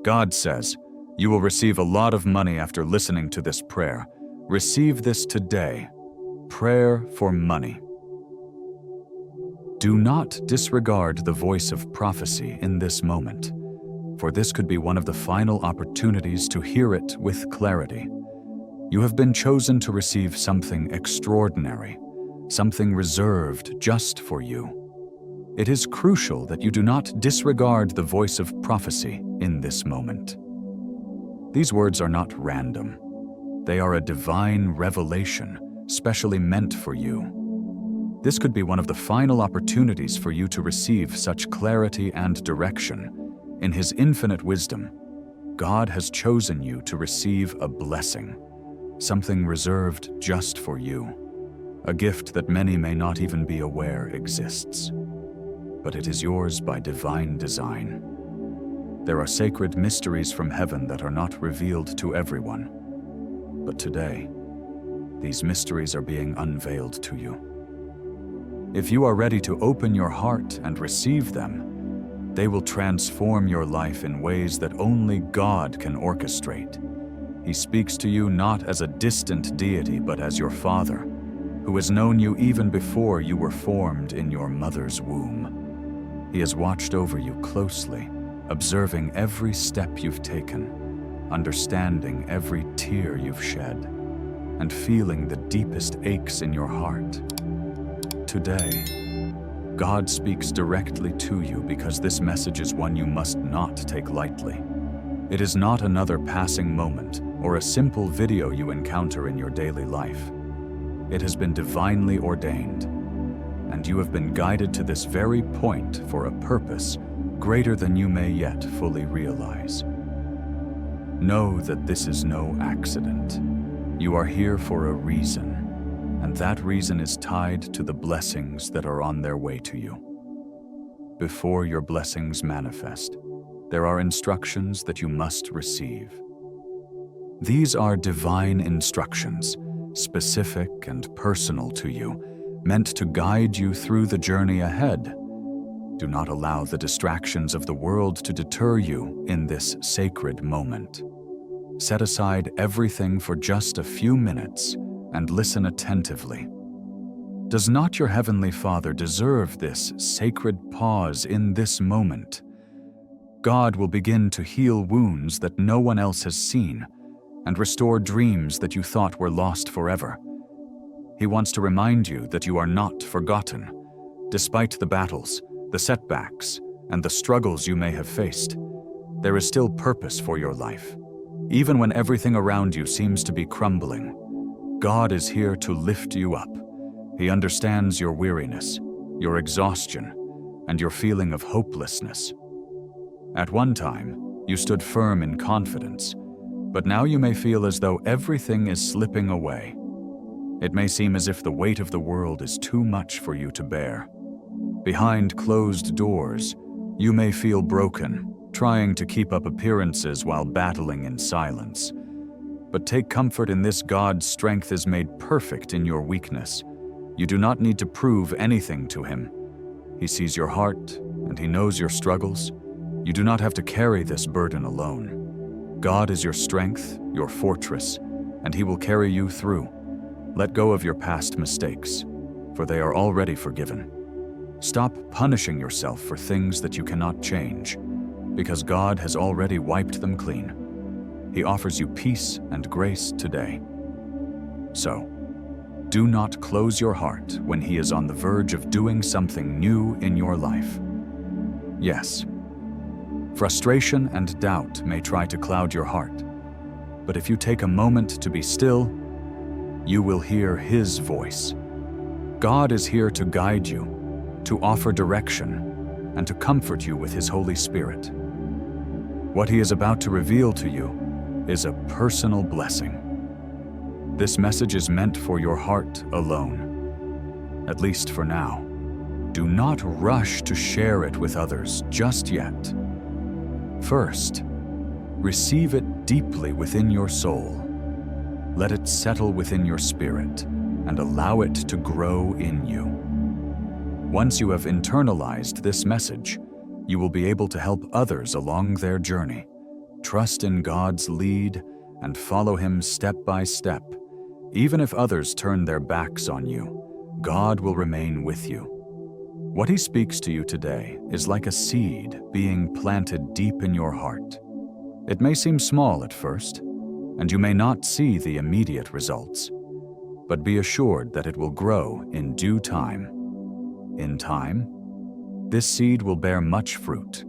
God says, "You will receive a lot of money after listening to this prayer. Receive this today. Prayer for money." Do not disregard the voice of prophecy in this moment, for this could be one of the final opportunities to hear it with clarity. You have been chosen to receive something extraordinary, something reserved just for you. It is crucial that you do not disregard the voice of prophecy in this moment. These words are not random. They are a divine revelation, specially meant for you. This could be one of the final opportunities for you to receive such clarity and direction. In His infinite wisdom, God has chosen you to receive a blessing, something reserved just for you, a gift that many may not even be aware exists. But it is yours by divine design. There are sacred mysteries from heaven that are not revealed to everyone. But today, these mysteries are being unveiled to you. If you are ready to open your heart and receive them, they will transform your life in ways that only God can orchestrate. He speaks to you not as a distant deity, but as your Father, who has known you even before you were formed in your mother's womb. He has watched over you closely, observing every step you've taken, understanding every tear you've shed, and feeling the deepest aches in your heart. Today, God speaks directly to you because this message is one you must not take lightly. It is not another passing moment or a simple video you encounter in your daily life. It has been divinely ordained, and you have been guided to this very point for a purpose greater than you may yet fully realize. Know that this is no accident. You are here for a reason, and that reason is tied to the blessings that are on their way to you. Before your blessings manifest, there are instructions that you must receive. These are divine instructions, specific and personal to you, meant to guide you through the journey ahead. Do not allow the distractions of the world to deter you in this sacred moment. Set aside everything for just a few minutes and listen attentively. Does not your Heavenly Father deserve this sacred pause in this moment? God will begin to heal wounds that no one else has seen and restore dreams that you thought were lost forever. He wants to remind you that you are not forgotten. Despite the battles, the setbacks, and the struggles you may have faced, there is still purpose for your life. Even when everything around you seems to be crumbling, God is here to lift you up. He understands your weariness, your exhaustion, and your feeling of hopelessness. At one time, you stood firm in confidence, but now you may feel as though everything is slipping away. It may seem as if the weight of the world is too much for you to bear. Behind closed doors, you may feel broken, trying to keep up appearances while battling in silence. But take comfort in this: God's strength is made perfect in your weakness. You do not need to prove anything to Him. He sees your heart, and He knows your struggles. You do not have to carry this burden alone. God is your strength, your fortress, and He will carry you through. Let go of your past mistakes, for they are already forgiven. Stop punishing yourself for things that you cannot change, because God has already wiped them clean. He offers you peace and grace today. So, do not close your heart when He is on the verge of doing something new in your life. Yes, frustration and doubt may try to cloud your heart, but if you take a moment to be still, you will hear His voice. God is here to guide you, to offer direction, and to comfort you with His Holy Spirit. What He is about to reveal to you is a personal blessing. This message is meant for your heart alone, at least for now. Do not rush to share it with others just yet. First, receive it deeply within your soul. Let it settle within your spirit and allow it to grow in you. Once you have internalized this message, you will be able to help others along their journey, Trust in God's lead and follow Him step by step. Even if others turn their backs on you, God will remain with you. What He speaks to you today is like a seed being planted deep in your heart. It may seem small at first, and you may not see the immediate results, but be assured that it will grow in due time. In time, this seed will bear much fruit,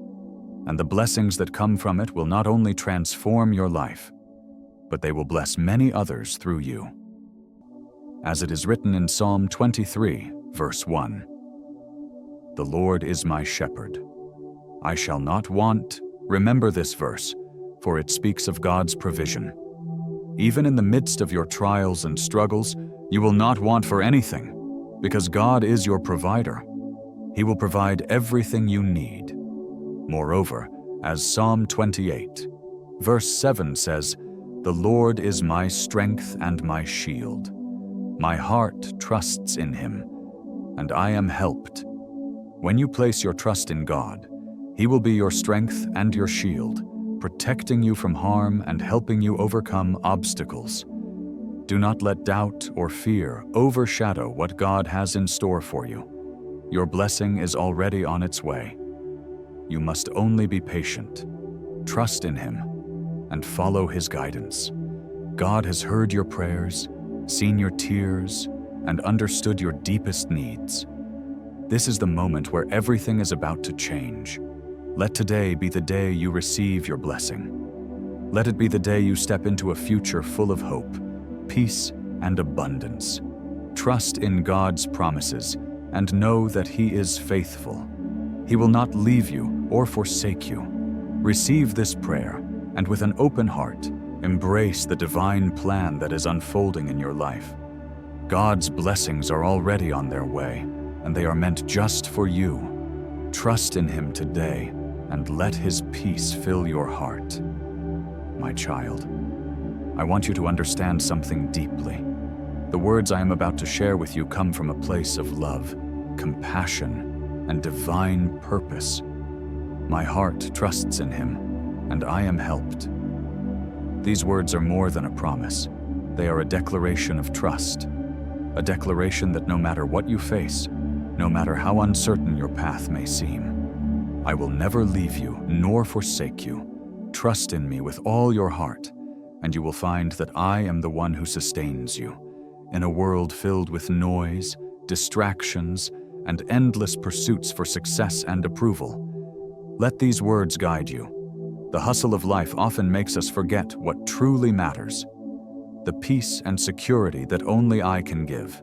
and the blessings that come from it will not only transform your life, but they will bless many others through you. As it is written in Psalm 23, verse 1, "The Lord is my shepherd. I shall not want." Remember this verse, for it speaks of God's provision. Even in the midst of your trials and struggles, you will not want for anything, because God is your provider. He will provide everything you need. Moreover, as Psalm 28, verse 7 says, "The Lord is my strength and my shield. My heart trusts in Him, and I am helped." When you place your trust in God, He will be your strength and your shield, protecting you from harm and helping you overcome obstacles. Do not let doubt or fear overshadow what God has in store for you. Your blessing is already on its way. You must only be patient, trust in Him, and follow His guidance. God has heard your prayers, seen your tears, and understood your deepest needs. This is the moment where everything is about to change. Let today be the day you receive your blessing. Let it be the day you step into a future full of hope, peace, and abundance. Trust in God's promises and know that He is faithful. He will not leave you or forsake you. Receive this prayer, and with an open heart, embrace the divine plan that is unfolding in your life. God's blessings are already on their way, and they are meant just for you. Trust in Him today, and let His peace fill your heart. My child, I want you to understand something deeply. The words I am about to share with you come from a place of love, compassion, and divine purpose. My heart trusts in Him, and I am helped. These words are more than a promise. They are a declaration of trust, a declaration that no matter what you face, no matter how uncertain your path may seem, I will never leave you nor forsake you. Trust in me with all your heart, and you will find that I am the one who sustains you. In a world filled with noise, distractions, and endless pursuits for success and approval, let these words guide you. The hustle of life often makes us forget what truly matters, the peace and security that only I can give.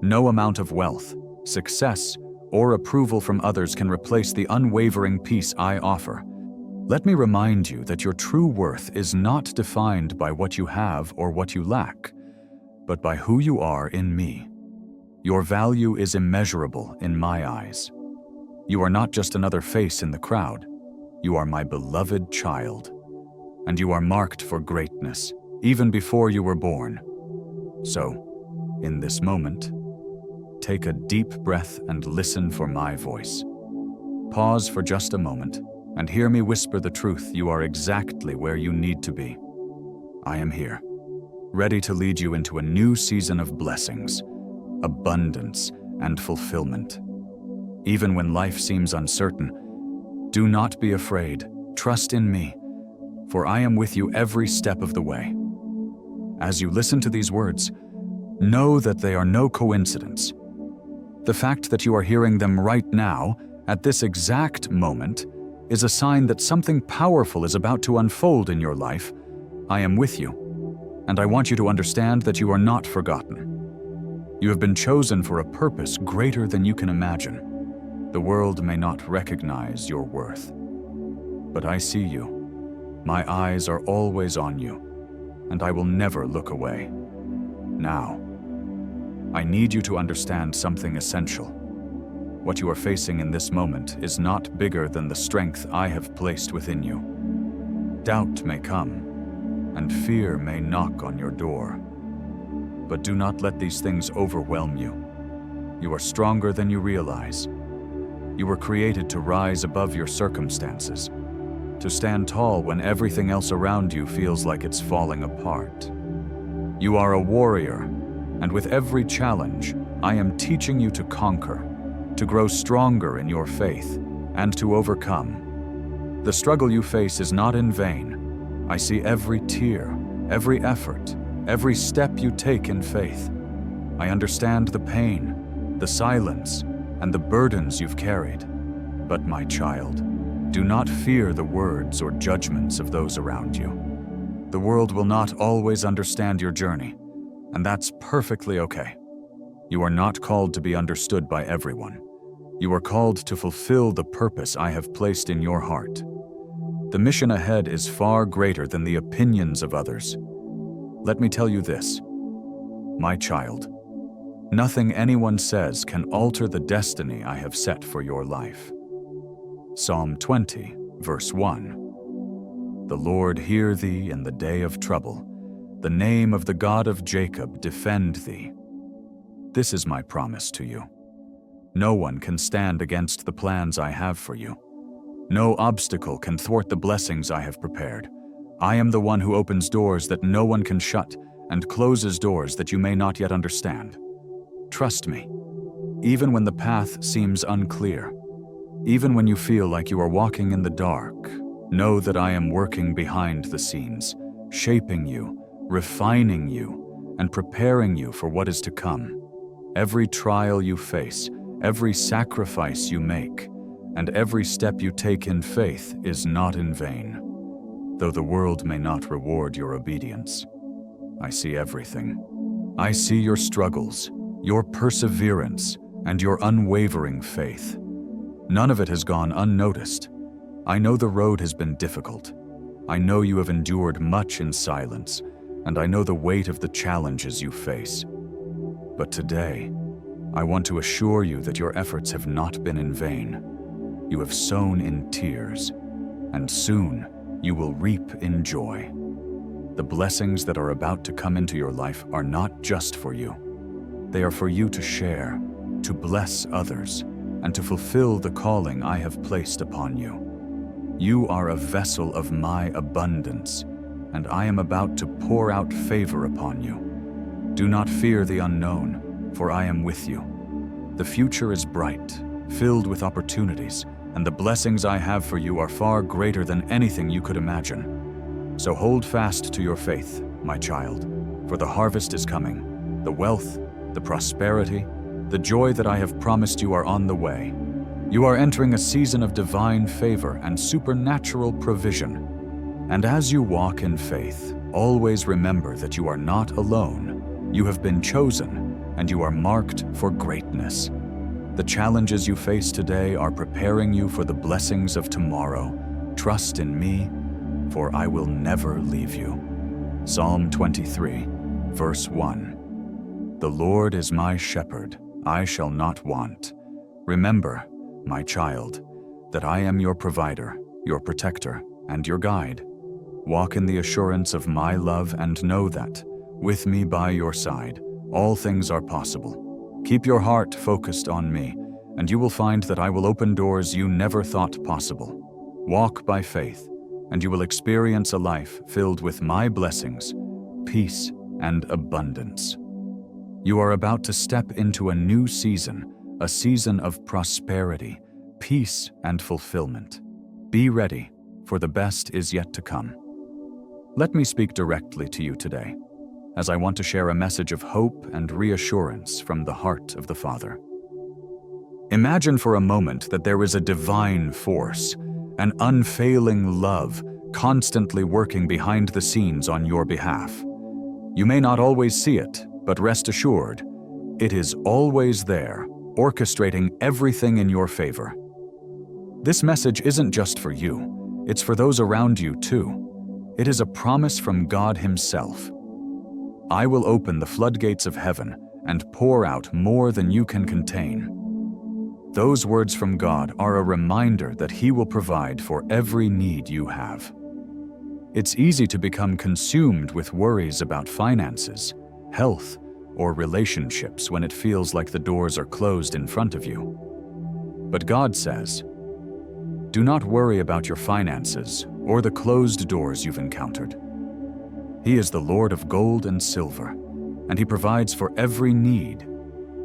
No amount of wealth, success, or approval from others can replace the unwavering peace I offer. Let me remind you that your true worth is not defined by what you have or what you lack, but by who you are in me. Your value is immeasurable in my eyes. You are not just another face in the crowd. You are my beloved child, and you are marked for greatness, even before you were born. So, in this moment, take a deep breath and listen for my voice. Pause for just a moment and hear me whisper the truth. You are exactly where you need to be. I am here, ready to lead you into a new season of blessings, abundance, and fulfillment. Even when life seems uncertain, do not be afraid. Trust in me, for I am with you every step of the way. As you listen to these words, know that they are no coincidence. The fact that you are hearing them right now, at this exact moment, is a sign that something powerful is about to unfold in your life. I am with you, and I want you to understand that you are not forgotten. You have been chosen for a purpose greater than you can imagine. The world may not recognize your worth, but I see you. My eyes are always on you, and I will never look away. Now, I need you to understand something essential. What you are facing in this moment is not bigger than the strength I have placed within you. Doubt may come, and fear may knock on your door. But do not let these things overwhelm you. You are stronger than you realize. You were created to rise above your circumstances. to stand tall when everything else around you feels like it's falling apart. You are a warrior, and with every challenge, I am teaching you to conquer, to grow stronger in your faith, and to overcome. The struggle you face is not in vain. I see every tear, every effort, every step you take in faith. I understand the pain, the silence, and the burdens you've carried. But my child, do not fear the words or judgments of those around you. The world will not always understand your journey, and that's perfectly okay. You are not called to be understood by everyone. You are called to fulfill the purpose I have placed in your heart. The mission ahead is far greater than the opinions of others. Let me tell you this, my child. Nothing anyone says can alter the destiny I have set for your life. Psalm 20, verse 1. The Lord hear thee in the day of trouble. The name of the God of Jacob defend thee. This is my promise to you. No one can stand against the plans I have for you. No obstacle can thwart the blessings I have prepared. I am the one who opens doors that no one can shut and closes doors that you may not yet understand. Trust me, even when the path seems unclear, even when you feel like you are walking in the dark, know that I am working behind the scenes, shaping you, refining you, and preparing you for what is to come. Every trial you face, every sacrifice you make, and every step you take in faith is not in vain. Though the world may not reward your obedience, I see everything. I see your struggles, your perseverance, and your unwavering faith. None of it has gone unnoticed. I know the road has been difficult. I know you have endured much in silence, and I know the weight of the challenges you face. But today, I want to assure you that your efforts have not been in vain. You have sown in tears, and soon you will reap in joy. The blessings that are about to come into your life are not just for you. They are for you to share, to bless others, and to fulfill the calling I have placed upon you. You are a vessel of my abundance, and I am about to pour out favor upon you. Do not fear the unknown, for I am with you. The future is bright, filled with opportunities, and the blessings I have for you are far greater than anything you could imagine. So hold fast to your faith, my child, for the harvest is coming. The wealth, the prosperity, the joy that I have promised you are on the way. You are entering a season of divine favor and supernatural provision. And as you walk in faith, always remember that you are not alone. You have been chosen, and you are marked for greatness. The challenges you face today are preparing you for the blessings of tomorrow. Trust in me, for I will never leave you. Psalm 23, verse 1. The Lord is my shepherd, I shall not want. Remember, my child, that I am your provider, your protector, and your guide. Walk in the assurance of my love and know that, with me by your side, all things are possible. Keep your heart focused on me, and you will find that I will open doors you never thought possible. Walk by faith, and you will experience a life filled with my blessings, peace, and abundance. You are about to step into a new season, a season of prosperity, peace, and fulfillment. Be ready, for the best is yet to come. Let me speak directly to you today, as I want to share a message of hope and reassurance from the heart of the Father. Imagine for a moment that there is a divine force, an unfailing love, constantly working behind the scenes on your behalf. You may not always see it, but rest assured, it is always there, orchestrating everything in your favor. This message isn't just for you, it's for those around you too. It is a promise from God Himself. I will open the floodgates of heaven and pour out more than you can contain. Those words from God are a reminder that He will provide for every need you have. It's easy to become consumed with worries about finances, health, or relationships when it feels like the doors are closed in front of you. But God says, Do not worry about your finances or the closed doors you've encountered. He is the Lord of gold and silver, and He provides for every need.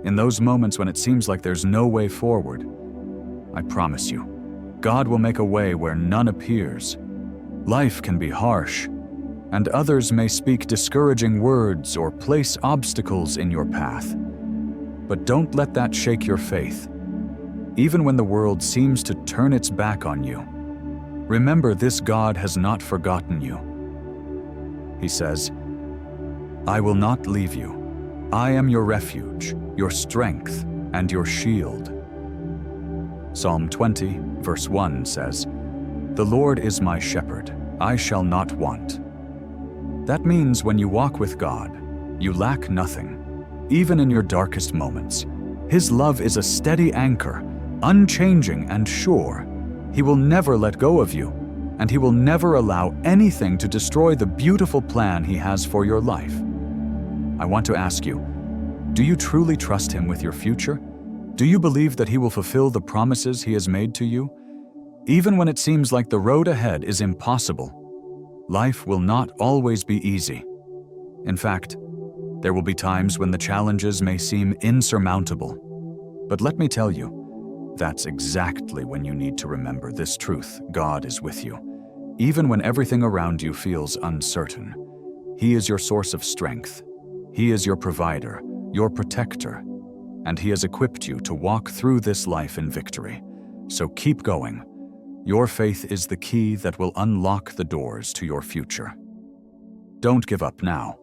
In those moments when it seems like there's no way forward, I promise you, God will make a way where none appears. Life can be harsh, and others may speak discouraging words or place obstacles in your path. But don't let that shake your faith. Even when the world seems to turn its back on you, remember this God has not forgotten you. He says, "I will not leave you. I am your refuge, your strength, and your shield." Psalm 20, verse 1 says, "The Lord is my shepherd, I shall not want." That means when you walk with God, you lack nothing. Even in your darkest moments, His love is a steady anchor, unchanging and sure. He will never let go of you, and He will never allow anything to destroy the beautiful plan He has for your life. I want to ask you, do you truly trust Him with your future? Do you believe that He will fulfill the promises He has made to you? Even when it seems like the road ahead is impossible, life will not always be easy. In fact, there will be times when the challenges may seem insurmountable. But let me tell you, that's exactly when you need to remember this truth: God is with you. Even when everything around you feels uncertain, He is your source of strength. He is your provider, your protector, and He has equipped you to walk through this life in victory. So keep going. Your faith is the key that will unlock the doors to your future. Don't give up now.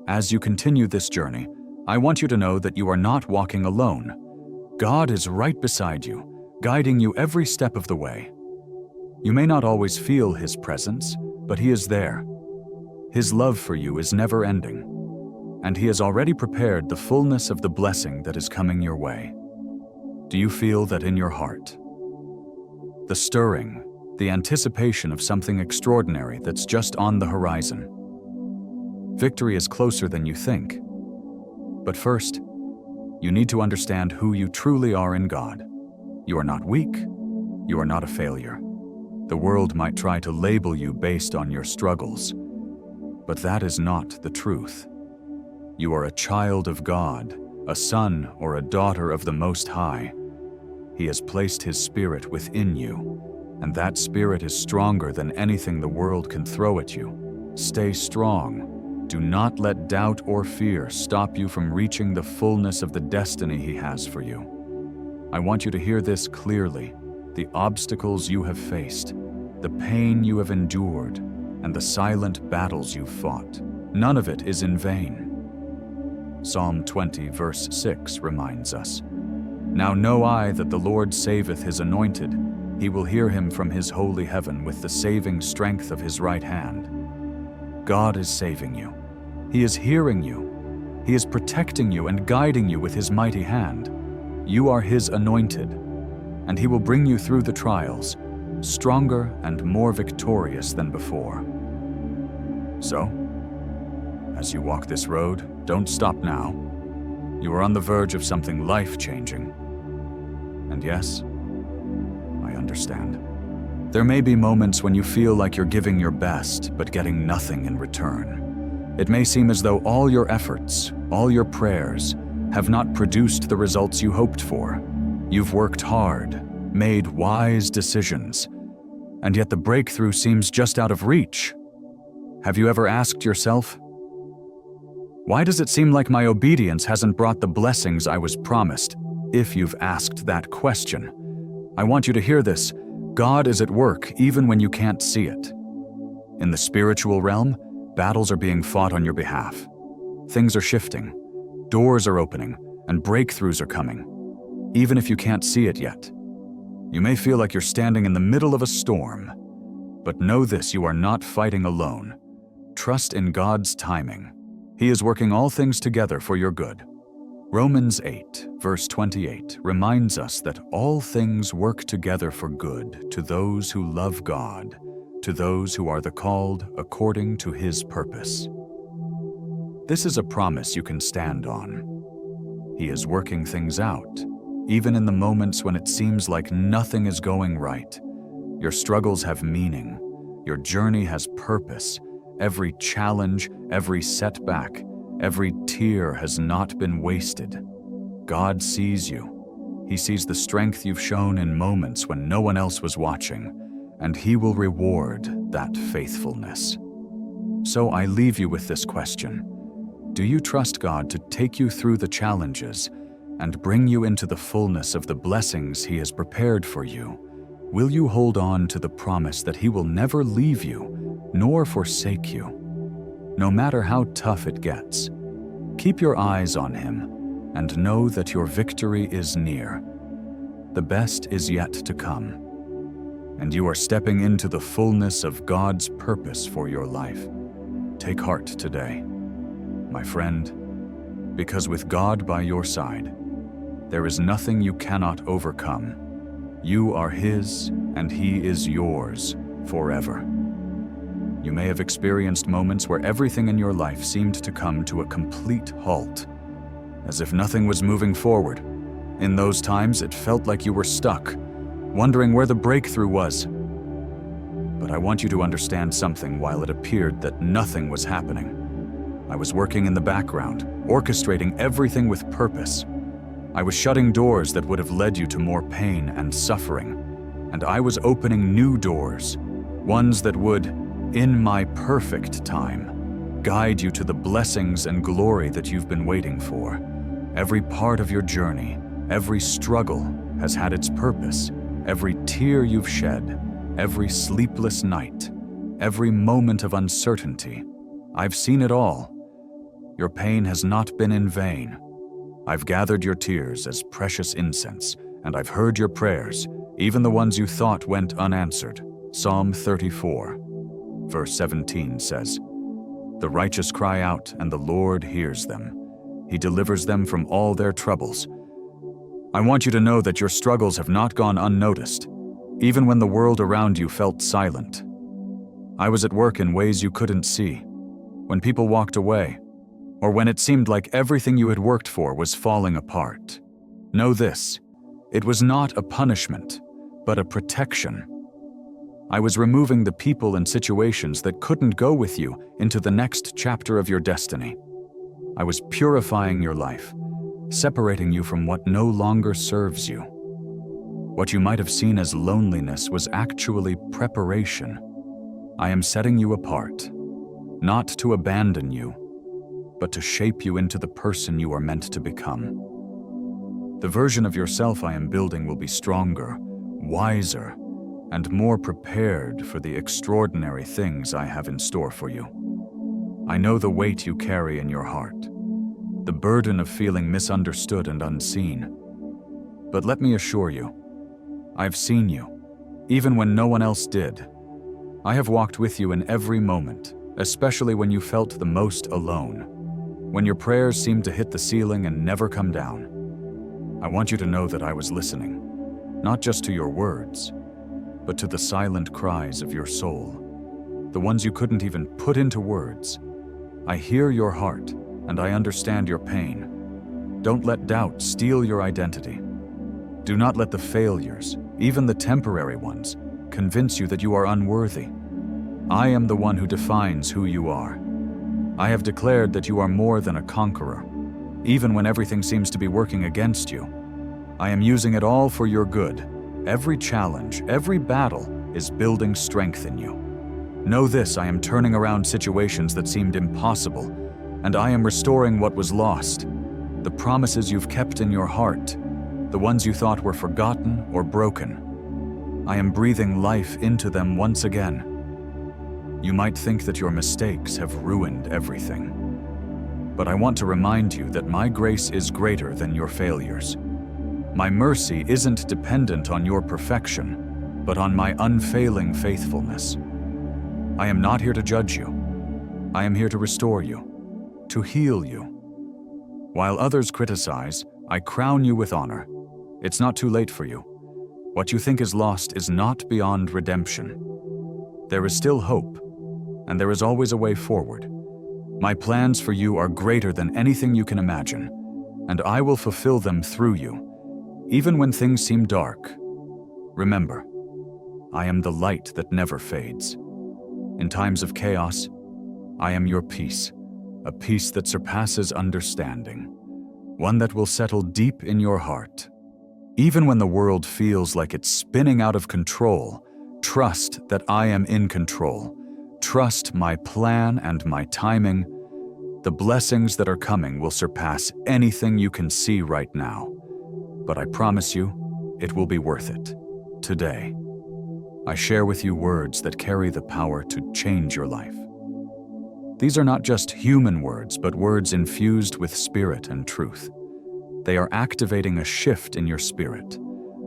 As you continue this journey, I want you to know that you are not walking alone. God is right beside you, guiding you every step of the way. You may not always feel His presence, but He is there. His love for you is never ending, and He has already prepared the fullness of the blessing that is coming your way. Do you feel that in your heart? The stirring, the anticipation of something extraordinary that's just on the horizon. Victory is closer than you think. But first, you need to understand who you truly are in God. You are not weak. You are not a failure. The world might try to label you based on your struggles, but that is not the truth. You are a child of God, a son or a daughter of the Most High. He has placed His Spirit within you, and that Spirit is stronger than anything the world can throw at you. Stay strong. Do not let doubt or fear stop you from reaching the fullness of the destiny He has for you. I want you to hear this clearly. The obstacles you have faced, the pain you have endured, and the silent battles you've fought, none of it is in vain. Psalm 20, verse 6 reminds us, "Now know I that the Lord saveth His anointed. He will hear Him from His holy heaven with the saving strength of His right hand." God is saving you. He is hearing you. He is protecting you and guiding you with His mighty hand. You are His anointed, and He will bring you through the trials, stronger and more victorious than before. So, as you walk this road, don't stop now. You are on the verge of something life-changing. And yes, I understand. There may be moments when you feel like you're giving your best, but getting nothing in return. It may seem as though all your efforts, all your prayers, have not produced the results you hoped for. You've worked hard, made wise decisions, and yet the breakthrough seems just out of reach. Have you ever asked yourself, why does it seem like my obedience hasn't brought the blessings I was promised? If you've asked that question, I want you to hear this. God is at work even when you can't see it. In the spiritual realm, battles are being fought on your behalf. Things are shifting, doors are opening, and breakthroughs are coming, even if you can't see it yet. You may feel like you're standing in the middle of a storm, but know this: you are not fighting alone. Trust in God's timing. He is working all things together for your good. Romans 8, verse 28 reminds us that all things work together for good to those who love God, to those who are the called according to His purpose. This is a promise you can stand on. He is working things out, even in the moments when it seems like nothing is going right. Your struggles have meaning. Your journey has purpose. Every challenge, every setback, every tear has not been wasted. God sees you. He sees the strength you've shown in moments when no one else was watching, and He will reward that faithfulness. So I leave you with this question. Do you trust God to take you through the challenges and bring you into the fullness of the blessings He has prepared for you? Will you hold on to the promise that He will never leave you nor forsake you? No matter how tough it gets, keep your eyes on Him and know that your victory is near. The best is yet to come, and you are stepping into the fullness of God's purpose for your life. Take heart today, my friend, because with God by your side, there is nothing you cannot overcome. You are His, and He is yours forever. You may have experienced moments where everything in your life seemed to come to a complete halt, as if nothing was moving forward. In those times, it felt like you were stuck, wondering where the breakthrough was. But I want you to understand something. While it appeared that nothing was happening, I was working in the background, orchestrating everything with purpose. I was shutting doors that would have led you to more pain and suffering, and I was opening new doors, ones that would, in my perfect time, guide you to the blessings and glory that you've been waiting for. Every part of your journey, every struggle has had its purpose. Every tear you've shed, every sleepless night, every moment of uncertainty, I've seen it all. Your pain has not been in vain. I've gathered your tears as precious incense, and I've heard your prayers, even the ones you thought went unanswered. Psalm 34, verse 17 says, "The righteous cry out, and the Lord hears them. He delivers them from all their troubles." I want you to know that your struggles have not gone unnoticed, even when the world around you felt silent. I was at work in ways you couldn't see, when people walked away, or when it seemed like everything you had worked for was falling apart. Know this, it was not a punishment, but a protection. I was removing the people and situations that couldn't go with you into the next chapter of your destiny. I was purifying your life, separating you from what no longer serves you. What you might have seen as loneliness was actually preparation. I am setting you apart, not to abandon you, but to shape you into the person you are meant to become. The version of yourself I am building will be stronger, wiser, and more prepared for the extraordinary things I have in store for you. I know the weight you carry in your heart, the burden of feeling misunderstood and unseen. But let me assure you, I've seen you, even when no one else did. I have walked with you in every moment, especially when you felt the most alone, when your prayers seemed to hit the ceiling and never come down. I want you to know that I was listening, not just to your words, but to the silent cries of your soul, the ones you couldn't even put into words. I hear your heart, and I understand your pain. Don't let doubt steal your identity. Do not let the failures, even the temporary ones, convince you that you are unworthy. I am the one who defines who you are. I have declared that you are more than a conqueror, even when everything seems to be working against you. I am using it all for your good. Every challenge, every battle is building strength in you. Know this, I am turning around situations that seemed impossible, and I am restoring what was lost. The promises you've kept in your heart, the ones you thought were forgotten or broken. I am breathing life into them once again. You might think that your mistakes have ruined everything, but I want to remind you that my grace is greater than your failures. My mercy isn't dependent on your perfection, but on my unfailing faithfulness. I am not here to judge you. I am here to restore you, to heal you. While others criticize, I crown you with honor. It's not too late for you. What you think is lost is not beyond redemption. There is still hope, and there is always a way forward. My plans for you are greater than anything you can imagine, and I will fulfill them through you, Even when things seem dark, remember, I am the light that never fades. In times of chaos, I am your peace, a peace that surpasses understanding, one that will settle deep in your heart. Even when the world feels like it's spinning out of control, trust that I am in control. Trust my plan and my timing. The blessings that are coming will surpass anything you can see right now. But I promise you, it will be worth it. Today, I share with you words that carry the power to change your life. These are not just human words, but words infused with spirit and truth. They are activating a shift in your spirit,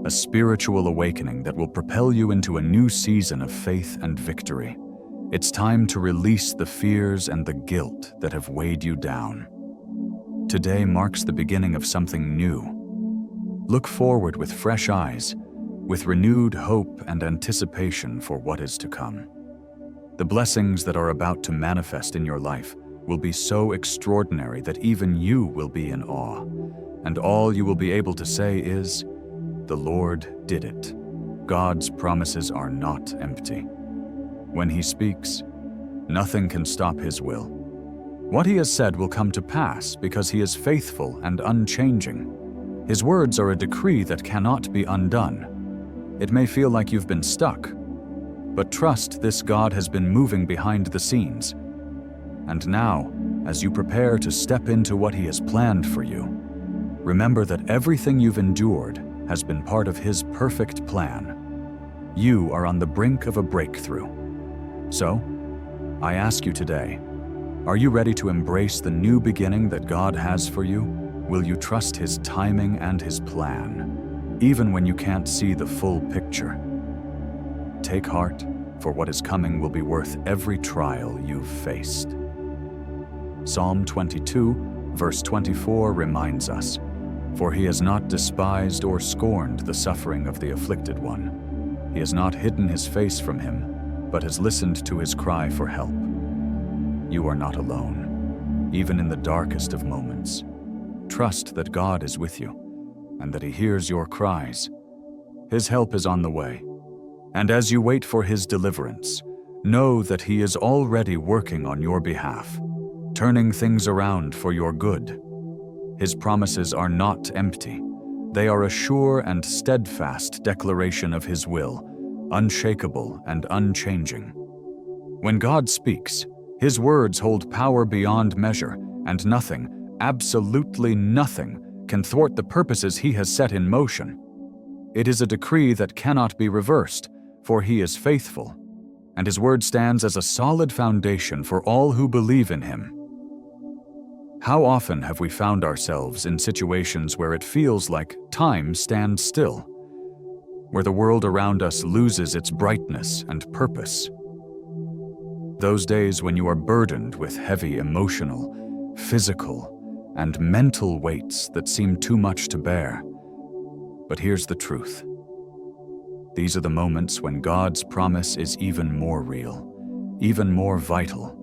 a spiritual awakening that will propel you into a new season of faith and victory. It's time to release the fears and the guilt that have weighed you down. Today marks the beginning of something new. Look forward with fresh eyes, with renewed hope and anticipation for what is to come. The blessings that are about to manifest in your life will be so extraordinary that even you will be in awe, and all you will be able to say is, "The Lord did it." God's promises are not empty. When He speaks, nothing can stop His will. What He has said will come to pass because He is faithful and unchanging. His words are a decree that cannot be undone. It may feel like you've been stuck, but trust this God has been moving behind the scenes. And now, as you prepare to step into what He has planned for you, remember that everything you've endured has been part of His perfect plan. You are on the brink of a breakthrough. So, I ask you today, are you ready to embrace the new beginning that God has for you? Will you trust His timing and His plan, even when you can't see the full picture? Take heart, for what is coming will be worth every trial you've faced. Psalm 22, verse 24 reminds us, "For He has not despised or scorned the suffering of the afflicted one. He has not hidden His face from him, but has listened to his cry for help." You are not alone, even in the darkest of moments. Trust that God is with you, and that He hears your cries. His help is on the way. And as you wait for His deliverance, know that He is already working on your behalf, turning things around for your good. His promises are not empty. They are a sure and steadfast declaration of His will, unshakable and unchanging. When God speaks, His words hold power beyond measure, and nothing, absolutely nothing, can thwart the purposes He has set in motion. It is a decree that cannot be reversed, for He is faithful, and His word stands as a solid foundation for all who believe in Him. How often have we found ourselves in situations where it feels like time stands still, where the world around us loses its brightness and purpose? Those days when you are burdened with heavy emotional, physical, and mental weights that seem too much to bear. But here's the truth. These are the moments when God's promise is even more real, even more vital.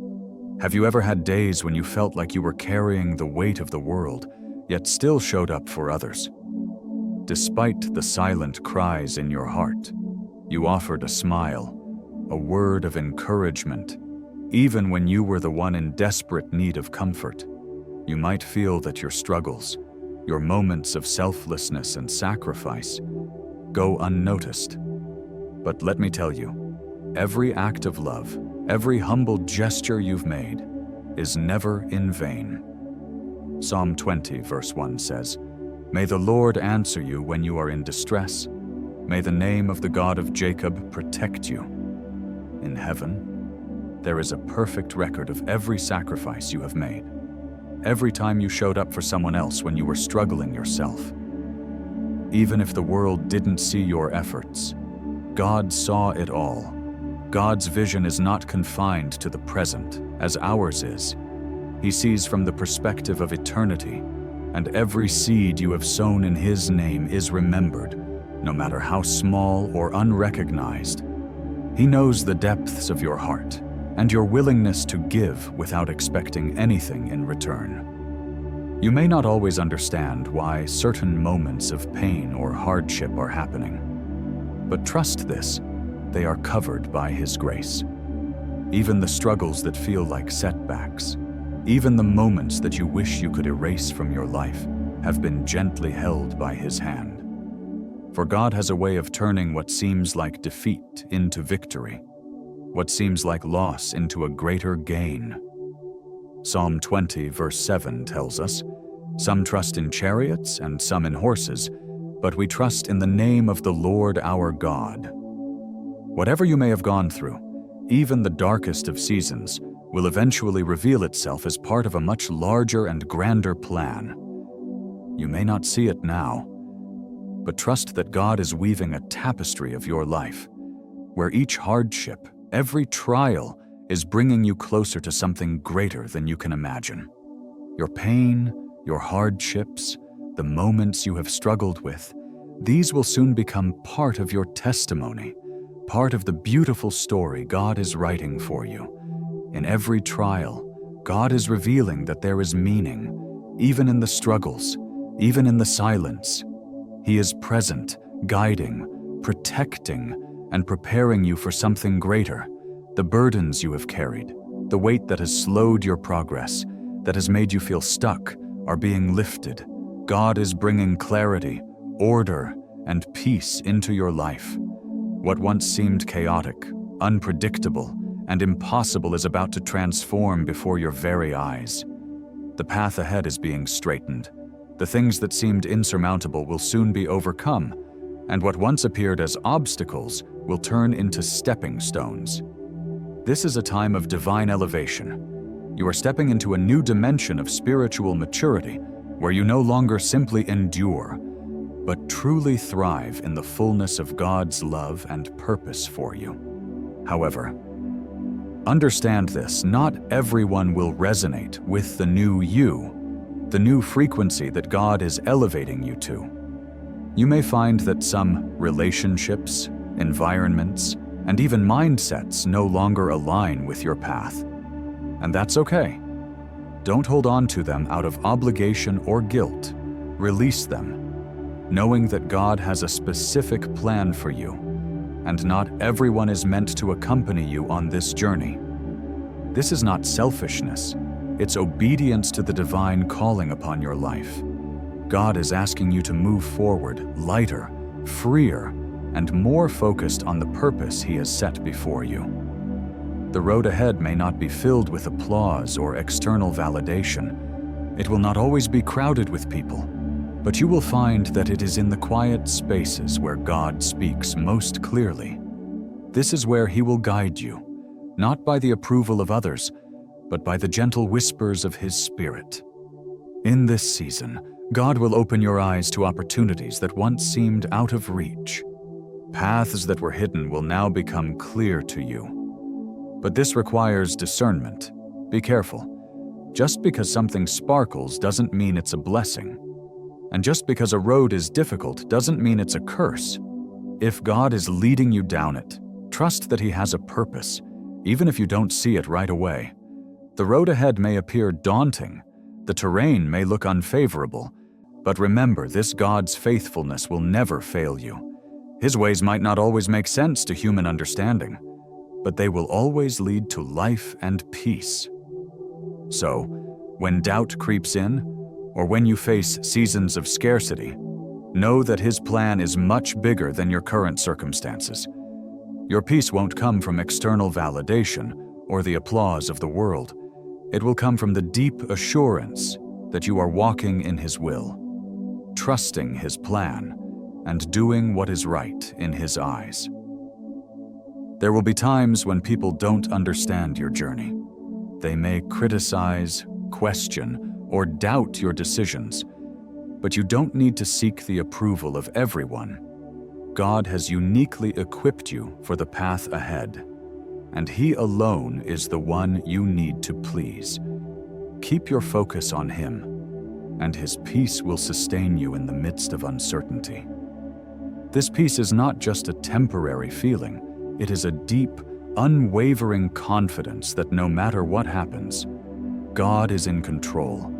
Have you ever had days when you felt like you were carrying the weight of the world, yet still showed up for others? Despite the silent cries in your heart, you offered a smile, a word of encouragement, even when you were the one in desperate need of comfort. You might feel that your struggles, your moments of selflessness and sacrifice, go unnoticed. But let me tell you, every act of love, every humble gesture you've made, is never in vain. Psalm 20, verse 1 says, "May the Lord answer you when you are in distress. May the name of the God of Jacob protect you." In heaven, there is a perfect record of every sacrifice you have made, every time you showed up for someone else when you were struggling yourself. Even if the world didn't see your efforts, God saw it all. God's vision is not confined to the present, as ours is. He sees from the perspective of eternity, and every seed you have sown in His name is remembered, no matter how small or unrecognized. He knows the depths of your heart and your willingness to give without expecting anything in return. You may not always understand why certain moments of pain or hardship are happening, but trust this, they are covered by His grace. Even the struggles that feel like setbacks, even the moments that you wish you could erase from your life, have been gently held by His hand. For God has a way of turning what seems like defeat into victory, what seems like loss into a greater gain. Psalm 20, verse 7 tells us, "Some trust in chariots and some in horses, but we trust in the name of the Lord our God." Whatever you may have gone through, even the darkest of seasons, will eventually reveal itself as part of a much larger and grander plan. You may not see it now, but trust that God is weaving a tapestry of your life, where each hardship, every trial, is bringing you closer to something greater than you can imagine. Your pain, your hardships, the moments you have struggled with, these will soon become part of your testimony, part of the beautiful story God is writing for you. In every trial, God is revealing that there is meaning, even in the struggles, even in the silence. He is present, guiding, protecting, and preparing you for something greater. The burdens you have carried, the weight that has slowed your progress, that has made you feel stuck, are being lifted. God is bringing clarity, order, and peace into your life. What once seemed chaotic, unpredictable, and impossible is about to transform before your very eyes. The path ahead is being straightened. The things that seemed insurmountable will soon be overcome, and what once appeared as obstacles will turn into stepping stones. This is a time of divine elevation. You are stepping into a new dimension of spiritual maturity, where you no longer simply endure, but truly thrive in the fullness of God's love and purpose for you. However, understand this, not everyone will resonate with the new you, the new frequency that God is elevating you to. You may find that some relationships, environments, and even mindsets no longer align with your path. And that's okay. Don't hold on to them out of obligation or guilt. Release them, knowing that God has a specific plan for you, and not everyone is meant to accompany you on this journey. This is not selfishness, it's obedience to the divine calling upon your life. God is asking you to move forward lighter, freer, and more focused on the purpose He has set before you. The road ahead may not be filled with applause or external validation. It will not always be crowded with people, but you will find that it is in the quiet spaces where God speaks most clearly. This is where He will guide you, not by the approval of others, but by the gentle whispers of His Spirit. In this season, God will open your eyes to opportunities that once seemed out of reach. Paths that were hidden will now become clear to you. But this requires discernment. Be careful. Just because something sparkles doesn't mean it's a blessing. And just because a road is difficult doesn't mean it's a curse. If God is leading you down it, trust that He has a purpose, even if you don't see it right away. The road ahead may appear daunting, the terrain may look unfavorable, but remember, this God's faithfulness will never fail you. His ways might not always make sense to human understanding, but they will always lead to life and peace. So, when doubt creeps in, or when you face seasons of scarcity, know that His plan is much bigger than your current circumstances. Your peace won't come from external validation or the applause of the world. It will come from the deep assurance that you are walking in His will, trusting His plan, and doing what is right in His eyes. There will be times when people don't understand your journey. They may criticize, question, or doubt your decisions, but you don't need to seek the approval of everyone. God has uniquely equipped you for the path ahead, and He alone is the one you need to please. Keep your focus on Him, and His peace will sustain you in the midst of uncertainty. This peace is not just a temporary feeling, it is a deep, unwavering confidence that no matter what happens, God is in control,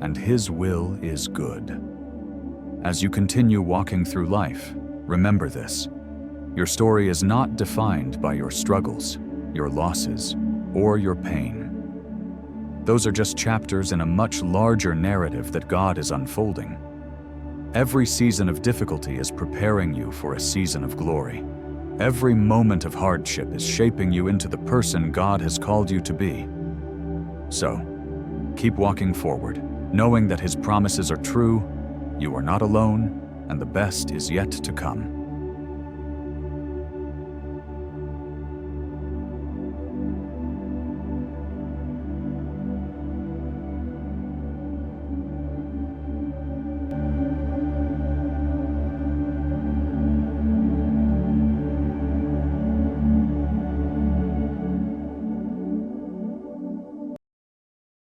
and His will is good. As you continue walking through life, remember this: your story is not defined by your struggles, your losses, or your pain. Those are just chapters in a much larger narrative that God is unfolding. Every season of difficulty is preparing you for a season of glory. Every moment of hardship is shaping you into the person God has called you to be. So, keep walking forward, knowing that His promises are true, you are not alone, and the best is yet to come.